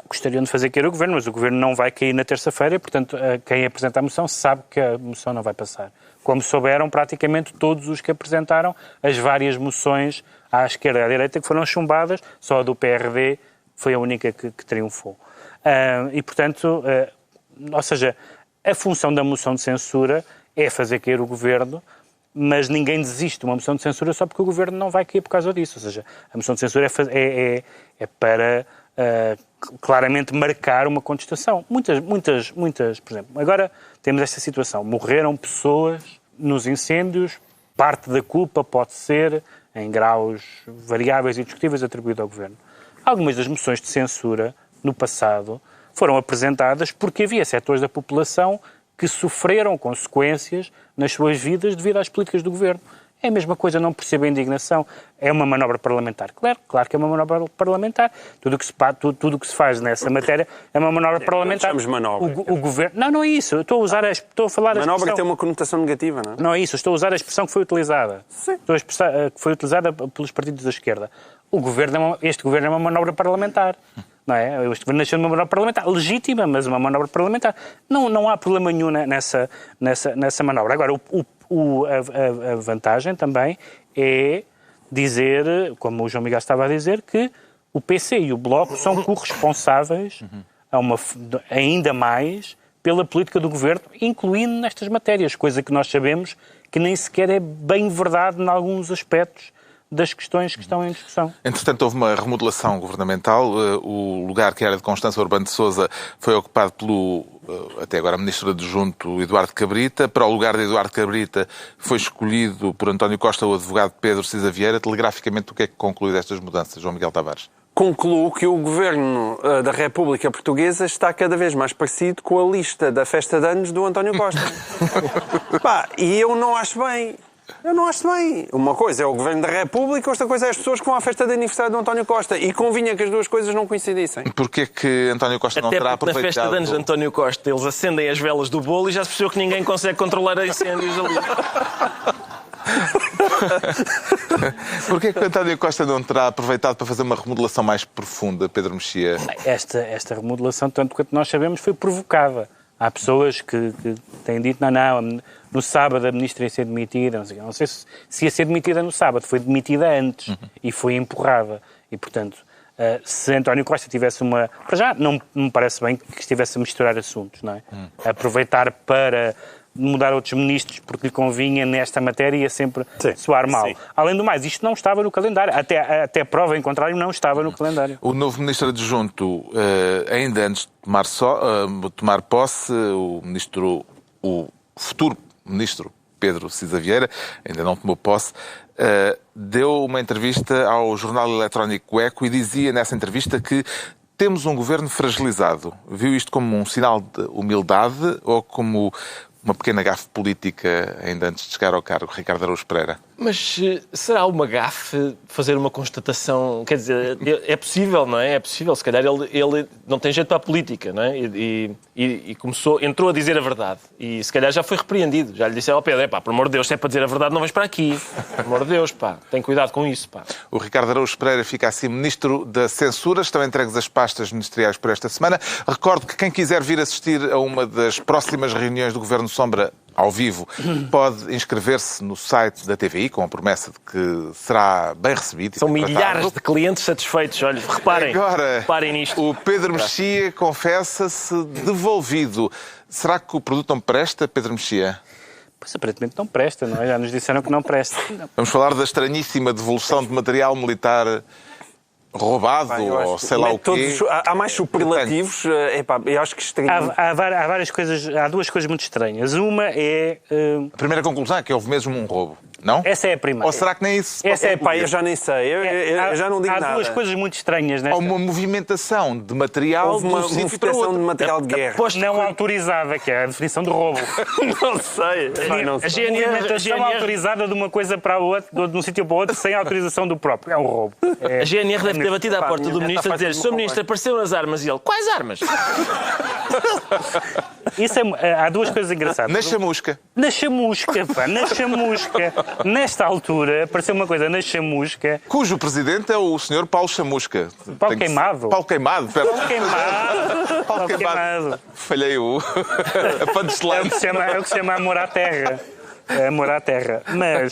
Gostariam de fazer cair o governo, mas o governo não vai cair na terça-feira e, portanto, quem apresenta a moção sabe que a moção não vai passar. Como souberam praticamente todos os que apresentaram as várias moções à esquerda e à direita que foram chumbadas, só a do PRD foi a única que triunfou. E, portanto, ou seja, a função da moção de censura é fazer cair o governo, mas ninguém desiste de uma moção de censura só porque o governo não vai cair por causa disso. Ou seja, a moção de censura é para... claramente marcar uma contestação. Muitas, por exemplo, agora temos esta situação, morreram pessoas nos incêndios, parte da culpa pode ser em graus variáveis e discutíveis atribuído ao Governo. Algumas das moções de censura, no passado, foram apresentadas porque havia setores da população que sofreram consequências nas suas vidas devido às políticas do Governo. É a mesma coisa, não percebo a indignação. É uma manobra parlamentar. Claro que é uma manobra parlamentar. Tudo o que se faz nessa matéria é uma manobra parlamentar. Não manobra. O Governo... Não é isso. Eu estou a falar da manobra tem uma conotação negativa, não é? Não é isso. Estou a usar a expressão que foi utilizada. Sim. Que foi utilizada pelos partidos da esquerda. Este Governo é uma manobra parlamentar. Não é? Este Governo nasceu de uma manobra parlamentar. Legítima, mas uma manobra parlamentar. Não há problema nenhum nessa manobra. Agora, a vantagem também é dizer, como o João Miguel estava a dizer, que o PC e o Bloco são corresponsáveis ainda mais pela política do Governo, incluindo nestas matérias, coisa que nós sabemos que nem sequer é bem verdade em alguns aspectos das questões que estão em discussão. Entretanto, houve uma remodelação governamental. O lugar que era de Constança Urbano de Sousa foi ocupado pelo, até agora, ministro adjunto Eduardo Cabrita. Para o lugar de Eduardo Cabrita foi escolhido por António Costa o advogado Pedro Cisa Vieira. Telegraficamente, o que é que conclui destas mudanças, João Miguel Tavares? Concluo que o Governo da República Portuguesa está cada vez mais parecido com a lista da festa de anos do António Costa. E eu não acho bem. Uma coisa é o Governo da República, outra coisa é as pessoas que vão à festa de aniversário do António Costa. E convinha que as duas coisas não coincidissem. Porquê que António Costa não terá aproveitado? Na festa de anos de António Costa eles acendem as velas do bolo e já se percebeu que ninguém consegue controlar incêndios ali. Porquê que António Costa não terá aproveitado para fazer uma remodelação mais profunda, Pedro Mexia? Esta remodelação, tanto quanto nós sabemos, foi provocada. Há pessoas que têm dito, não, no sábado a ministra ia ser demitida, não sei se ia ser demitida no sábado, foi demitida antes e foi empurrada. E, portanto, se António Costa tivesse uma... Para já, não me parece bem que estivesse a misturar assuntos, não é? Aproveitar para mudar outros ministros porque lhe convinha nesta matéria ia sempre soar mal. Sim. Além do mais, isto não estava no calendário. Até prova em contrário, não estava no calendário. O novo ministro adjunto, ainda antes de tomar posse, o futuro ministro Pedro Cisa Vieira, ainda não tomou posse, deu uma entrevista ao jornal eletrónico Eco e dizia nessa entrevista que temos um governo fragilizado. Viu isto como um sinal de humildade ou como uma pequena gafe política ainda antes de chegar ao cargo, Ricardo Araújo Pereira? Mas será uma gafe fazer uma constatação? Quer dizer, é possível, não é? É possível. Se calhar ele não tem jeito para a política, não é? E entrou a dizer a verdade. E se calhar já foi repreendido. Já lhe disse ao Pedro, pelo amor de Deus, se é para dizer a verdade, não vais para aqui. Pelo amor de Deus, tem cuidado com isso, O Ricardo Araújo Pereira fica assim ministro da Censura. Estão entregues as pastas ministeriais por esta semana. Recordo que quem quiser vir assistir a uma das próximas reuniões do Governo Sombra ao vivo, pode inscrever-se no site da TVI, com a promessa de que será bem recebido. São milhares de clientes satisfeitos. Olha, reparem nisto. O Pedro Mexia confessa-se devolvido. Será que o produto não presta, Pedro Mexia? Pois aparentemente não presta, não é? Já nos disseram que não presta. Vamos falar da estranhíssima devolução de material militar roubado, ou sei lá o quê. Há mais superlativos. Eu acho que estranho. Há duas coisas muito estranhas. Uma é... A primeira conclusão é que houve mesmo um roubo, não? Essa é a primeira. Ou será que nem isso? Eu já nem sei. Eu já não digo nada. Há duas coisas muito estranhas nesta... Há uma movimentação de material... Houve uma movimentação de material de guerra. Não autorizada, que é a definição de roubo. Não sei. A movimentação autorizada de uma coisa para a outra, de um sítio para o outro, sem autorização do próprio. É um roubo. A GNR deve ter batido à porta do ministro a dizer: Sr. Ministro, apareceram as armas. E ele: quais armas? Há duas coisas engraçadas. Na chamusca. Na chamusca. Nesta altura, apareceu uma coisa na chamusca. Cujo presidente é o Sr. Paulo Chamusca. Paulo Queimado. Paulo Queimado. Falhei a punchline. É o que se chama amor à terra. Amor à terra. Mas,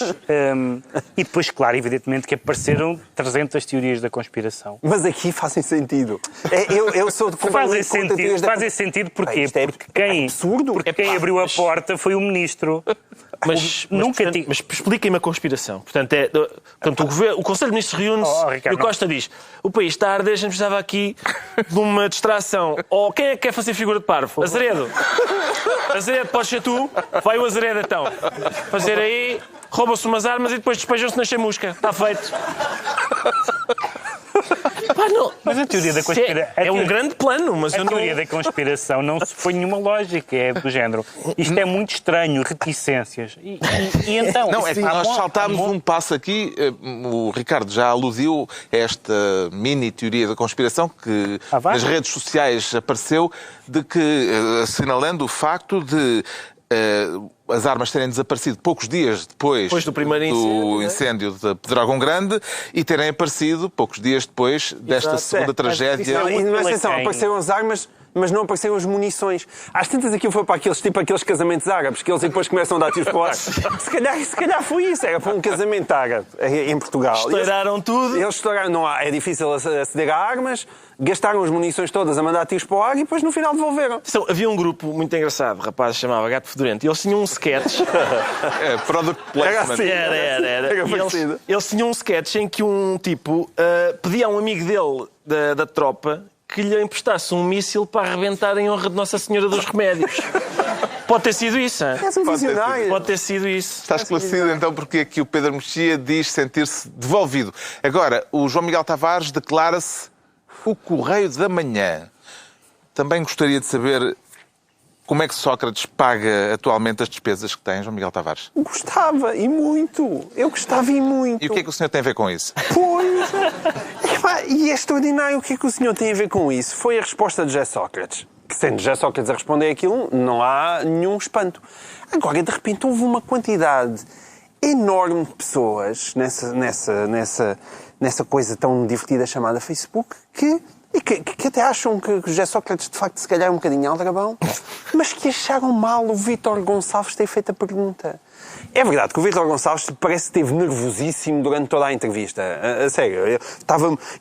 e depois, claro, evidentemente que apareceram 300 teorias da conspiração. Mas aqui fazem sentido. Eu sou de Fazem sentido porquê? Porque quem abriu a porta foi o ministro. Mas expliquem-me a conspiração. Portanto, o Conselho de Ministros reúne-se e o Costa diz: o país está a arder, a gente precisava aqui de uma distração. Ou quem é que quer fazer figura de parvo? Azeredo. Azeredo, podes ser tu? Vai o Azeredo, então. Fazer aí, roubam-se umas armas e depois despejam-se na chamusca. Está feito. Pá, não. Mas a teoria da conspiração... É um grande plano, mas a teoria da conspiração não se põe nenhuma lógica, é do género. Isto é muito estranho, reticências. E então... Não, é que nós saltámos um passo aqui. O Ricardo já aludiu a esta mini teoria da conspiração que nas redes sociais apareceu, de que, assinalando o facto de as armas terem desaparecido poucos dias depois do primeiro incêndio de Pedrógão Grande e terem aparecido poucos dias depois desta segunda tragédia. Apareceram as armas, mas não apareceram as munições. Às tantas aquilo foi para aqueles casamentos árabes, que eles depois começam a dar tiros para o ar. Se calhar foi isso, era para um casamento árabe em Portugal. Estouraram tudo. Eles estouraram, é difícil aceder a armas, gastaram as munições todas a mandar tiros para o ar e depois no final devolveram. Então, havia um grupo muito engraçado, rapaz, chamava Gato Fedorento, e eles tinham um sketch. Product placement. Era. Eles tinham um sketch em que um tipo pedia a um amigo dele da tropa que lhe emprestasse um míssil para arrebentar em honra de Nossa Senhora dos Remédios. Pode ter sido isso, hein? Pode ter sido isso. Está esclarecido então porque aqui o Pedro Mexia diz sentir-se devolvido. Agora, o João Miguel Tavares declara-se o Correio da Manhã. Também gostaria de saber como é que Sócrates paga atualmente as despesas que tem, João Miguel Tavares. Gostava, e muito. Eu gostava e muito. E o que é que o senhor tem a ver com isso? Pois. E é extraordinário o que é que o senhor tem a ver com isso. Foi a resposta de José Sócrates. Que sendo José Sócrates a responder aquilo, não há nenhum espanto. Agora, de repente, houve uma quantidade enorme de pessoas nessa coisa tão divertida chamada Facebook que até acham que José Sócrates, de facto, se calhar é um bocadinho aldrabão, mas que acharam mal o Vítor Gonçalves ter feito a pergunta. É verdade que o Vítor Gonçalves parece que esteve nervosíssimo durante toda a entrevista. A sério.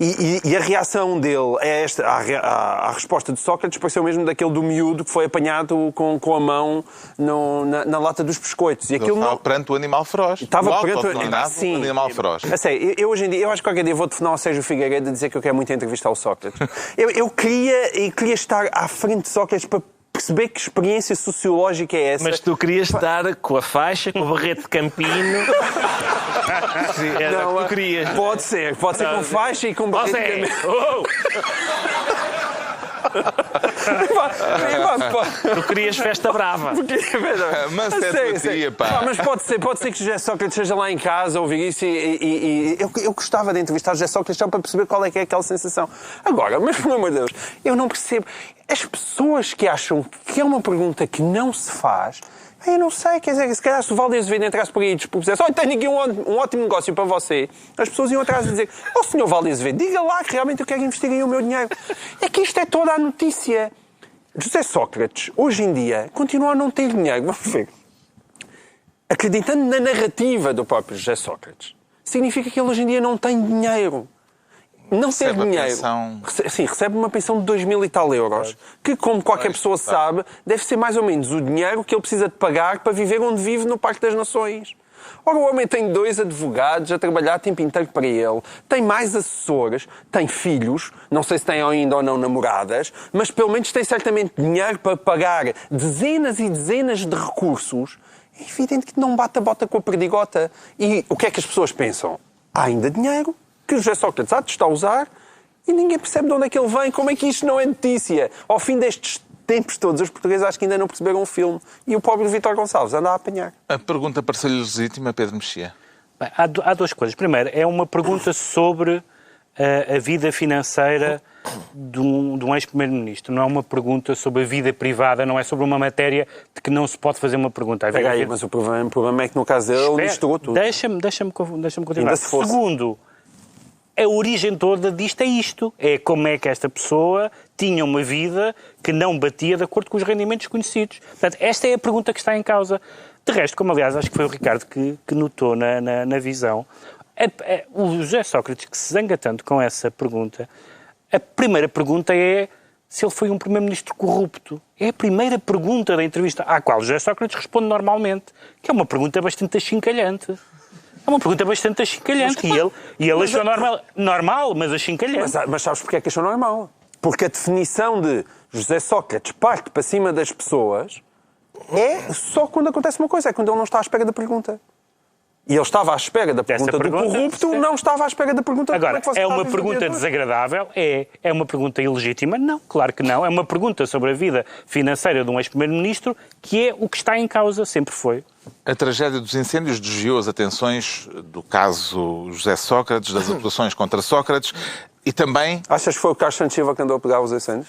E a reação dele à resposta de Sócrates pareceu mesmo daquele do miúdo que foi apanhado com a mão na lata dos biscoitos. E aquilo estava perante o animal feroz. Estava perante o animal feroz. A sério, eu hoje em dia, eu acho que qualquer dia vou telefonar ao Sérgio Figueiredo a dizer que eu quero muito entrevistar o Sócrates. Eu queria estar à frente de Sócrates para perceber que experiência sociológica é essa. Mas tu querias estar com a faixa, com o barrete de campino. Sim, era o que tu querias. Pode ser com faixa e com barrete de campino. Tu querias festa brava. Mas Mas pode ser que José Sócrates esteja lá em casa a ouvir isso e eu gostava de entrevistar José Sócrates só para perceber qual é que é aquela sensação. Agora, mas pelo amor de Deus, eu não percebo. As pessoas que acham que é uma pergunta que não se faz, eu não sei, quer dizer, se calhar se o Valdir Azevedo entrasse por aí e dispusesse, olha, tenho aqui um ótimo negócio para você, as pessoas iam atrás e dizer, senhor Valdir Azevedo, diga lá que realmente eu quero investir aí o meu dinheiro. É que isto é toda a notícia. José Sócrates, hoje em dia, continua a não ter dinheiro. Vamos ver. Acreditando na narrativa do próprio José Sócrates, significa que ele hoje em dia não tem dinheiro. Não ter dinheiro. Sim, recebe uma pensão de 2.000 e tal euros, que, como qualquer pessoa sabe, deve ser mais ou menos o dinheiro que ele precisa de pagar para viver onde vive no Parque das Nações. Ora, o homem tem 2 advogados a trabalhar o tempo inteiro para ele, tem mais assessores, tem filhos, não sei se tem ainda ou não namoradas, mas pelo menos tem certamente dinheiro para pagar dezenas e dezenas de recursos. É evidente que não bate a bota com a perdigota. E o que é que as pessoas pensam? Há ainda dinheiro que o José Sócrates há de estar a usar e ninguém percebe de onde é que ele vem. Como é que isto não é notícia? Ao fim destes tempos todos, os portugueses acho que ainda não perceberam o filme. E o pobre Vítor Gonçalves anda a apanhar. A pergunta pareceu-lhe legítima, Pedro Mexia? Bem, há 2 coisas. Primeiro, é uma pergunta sobre a vida financeira de um ex-primeiro-ministro. Não é uma pergunta sobre a vida privada, não é sobre uma matéria de que não se pode fazer uma pergunta. Mas o problema é que no caso dele ele misturou tudo. Deixa-me continuar. Segundo, a origem toda disto é isto. É como é que esta pessoa tinha uma vida que não batia de acordo com os rendimentos conhecidos. Portanto, esta é a pergunta que está em causa. De resto, como aliás acho que foi o Ricardo que notou na visão, o José Sócrates, que se zanga tanto com essa pergunta, a primeira pergunta é se ele foi um primeiro-ministro corrupto. É a primeira pergunta da entrevista à qual o José Sócrates responde normalmente, que é uma pergunta bastante achincalhante. É uma pergunta bastante achincalhante. E ele achou normal, mas achincalhante. Mas sabes porque é que achou normal? Porque a definição de José Sócrates parte para cima das pessoas é só quando acontece uma coisa, é quando ele não está à espera da pergunta. E ele estava à espera da pergunta do corrupto, não estava à espera da pergunta... Agora, é uma pergunta desagradável? É uma pergunta ilegítima? Não, claro que não. É uma pergunta sobre a vida financeira de um ex-primeiro-ministro, que é o que está em causa, sempre foi. A tragédia dos incêndios desviou as atenções do caso José Sócrates, das acusações contra Sócrates e também... Achas que foi o Carlos Santos Silva que andou a pegar os incêndios?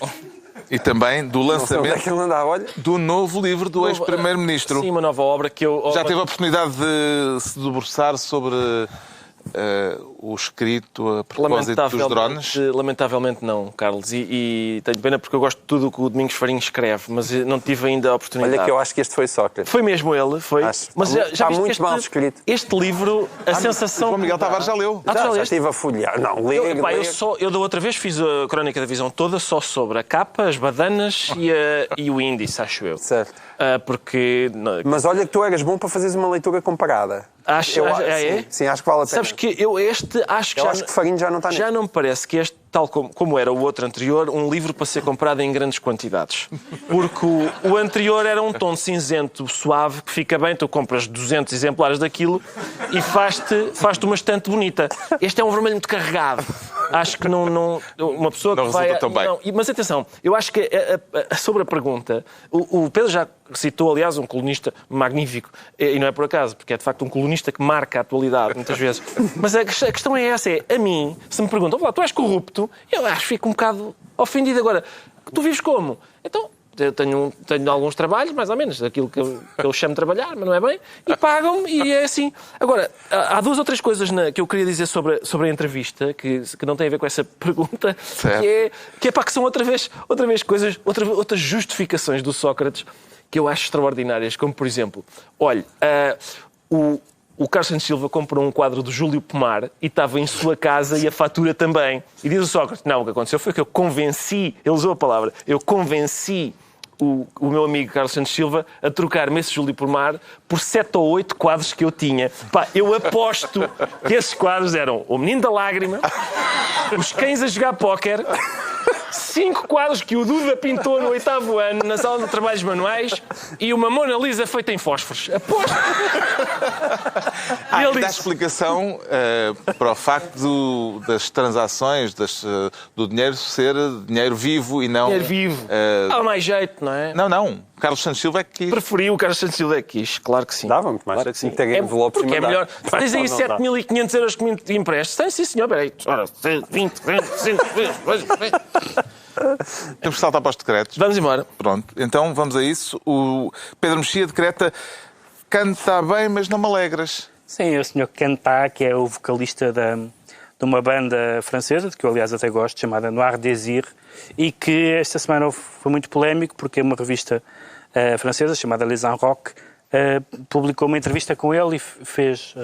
E também do lançamento do novo livro do ex-primeiro-ministro. Sim, uma nova obra que eu... Já teve a oportunidade de se debruçar sobre o escrito a propósito dos drones? Lamentavelmente não, Carlos. E tenho pena porque eu gosto de tudo o que o Domingos Farinho escreve, mas não tive ainda a oportunidade. Olha que eu acho que este foi Sócrates. Foi mesmo ele, foi. Mas já está muito mal escrito. Este livro, a sensação... João Miguel Tavares já leu. Já estive a folhear. Não, eu da outra vez fiz a Crónica da Visão toda só sobre a capa, as badanas e o índice, acho eu. Certo. Porque... Mas olha que tu eras bom para fazeres uma leitura comparada. Sim, acho que vale a pena. Sabes que acho que Farinho já não está já não me parece que este, tal como era o outro anterior, um livro para ser comprado em grandes quantidades. Porque o anterior era um tom cinzento suave que fica bem, tu compras 200 exemplares daquilo e faz-te uma estante bonita. Este é um vermelho muito carregado. Acho que não uma pessoa que não vai... resulta tão bem. Não, mas atenção, eu acho que sobre a pergunta, o Pedro já citou, aliás, um colunista magnífico, e não é por acaso, porque é de facto um colunista que marca a atualidade, muitas vezes. Mas a questão é essa, a mim, se me perguntam, tu és corrupto, eu acho que fico um bocado ofendido. Agora, tu vives como? Então, eu tenho alguns trabalhos, mais ou menos, aquilo que eu chamo de trabalhar, mas não é bem, e pagam-me, e é assim. Agora, há duas ou três coisas que eu queria dizer sobre a entrevista, que não têm a ver com essa pergunta, que são outra vez coisas, outras justificações do Sócrates que eu acho extraordinárias, como, por exemplo, olha, o Carlos Santos Silva comprou um quadro do Júlio Pomar e estava em sua casa e a fatura também. E diz o Sócrates, não, o que aconteceu foi que eu convenci, ele usou a palavra, eu convenci o meu amigo Carlos Santos Silva a trocar-me esse Júlio Pomar por 7 ou 8 quadros que eu tinha. Eu aposto que esses quadros eram O Menino da Lágrima, Os Cães a Jogar Póquer, 5 quadros que o Duda pintou no 8º ano na sala de trabalhos manuais e uma Mona Lisa feita em fósforos. Aposto! Ele dá explicação para o facto das transações, do dinheiro ser dinheiro vivo e não... Dinheiro vivo. Dá mais jeito, não é? Não. Carlos Santos Silva é que quis. Preferiu o Carlos Santos Silva é que quis, claro que sim. Dava muito mais jeito. Sim. Ter envelopes porque é melhor. Tens aí 7.500 euros que me emprestes. Tem, sim, senhor. Peraí. Ora, 20, 25... Temos que saltar para os decretos. Vamos embora. Pronto, então vamos a isso. O Pedro Mexia decreta: canta bem, mas não me alegras. Sim, o senhor Canta, que é o vocalista de uma banda francesa, de que eu aliás até gosto, chamada Noir Désir, e que esta semana foi muito polémico porque uma revista francesa chamada Les En Rock publicou uma entrevista com ele e fez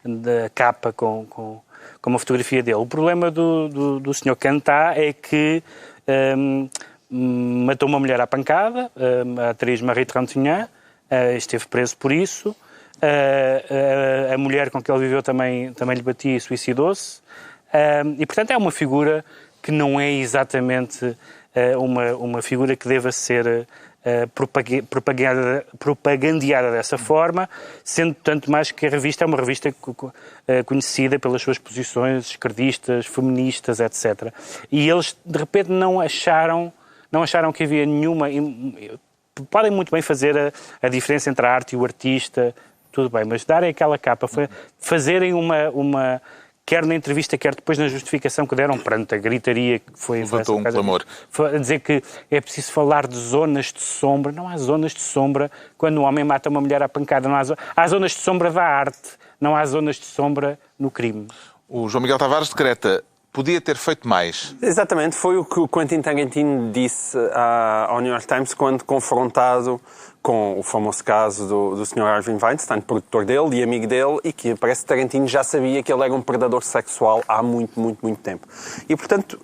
da capa com uma fotografia dele. O problema do senhor Canta é que matou uma mulher à pancada, a atriz Marie Trintignant, esteve preso por isso. A mulher com que ele viveu também lhe batia e suicidou-se. E, portanto, é uma figura que não é exatamente uma figura que deva ser propagandeada dessa forma, sendo tanto mais que a revista é uma revista conhecida pelas suas posições esquerdistas, feministas, etc. E eles, de repente, não acharam que havia nenhuma... Podem muito bem fazer a diferença entre a arte e o artista, tudo bem, mas darem aquela capa, fazerem uma quer na entrevista, quer depois na justificação que deram perante a gritaria que foi... Levantou um clamor. A dizer que é preciso falar de zonas de sombra. Não há zonas de sombra quando um homem mata uma mulher à pancada. Não há zonas de sombra da arte, não há zonas de sombra no crime. O João Miguel Tavares decreta: podia ter feito mais. Exatamente, foi o que o Quentin Tarantino disse ao New York Times quando confrontado com o famoso caso do Sr. Harvey Weinstein, produtor dele e amigo dele, e que parece que Tarantino já sabia que ele era um predador sexual há muito, muito, muito tempo. E, portanto,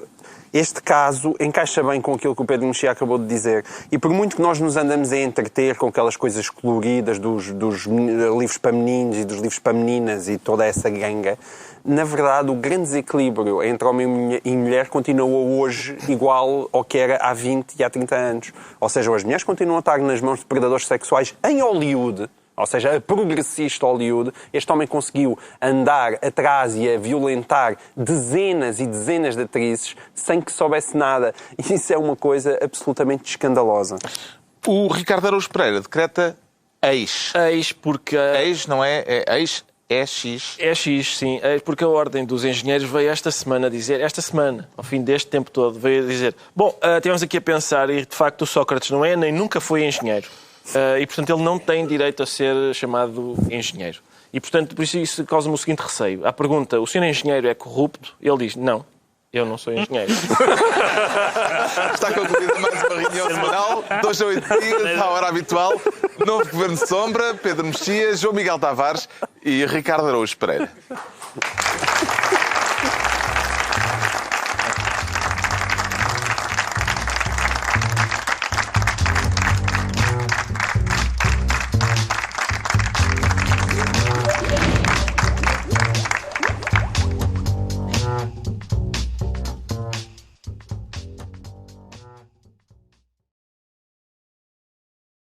Este caso encaixa bem com aquilo que o Pedro Mexia acabou de dizer. E por muito que nós nos andamos a entreter com aquelas coisas coloridas dos livros para meninos e dos livros para meninas e toda essa ganga, na verdade, o grande desequilíbrio entre homem e mulher continua hoje igual ao que era há 20 e há 30 anos. Ou seja, as mulheres continuam a estar nas mãos de predadores sexuais em Hollywood. Ou seja, a progressista Hollywood, este homem conseguiu andar atrás e a violentar dezenas e dezenas de atrizes sem que soubesse nada. E isso é uma coisa absolutamente escandalosa. O Ricardo Araújo Pereira decreta ex. Ex, porque... Ex não é ex, é X. É X, sim. É porque a Ordem dos Engenheiros veio esta semana dizer, ao fim deste tempo todo, veio dizer, bom, estivemos aqui a pensar e de facto o Sócrates não é nem nunca foi engenheiro. E, portanto, ele não tem direito a ser chamado engenheiro. E, portanto, por isso causa-me o seguinte receio. À pergunta, o senhor engenheiro é corrupto? Ele diz, não, eu não sou engenheiro. Está concluída mais uma reunião semanal, 2 a 8 dias, à hora habitual. Novo Governo de Sombra, Pedro Mexia, João Miguel Tavares e Ricardo Araújo Pereira.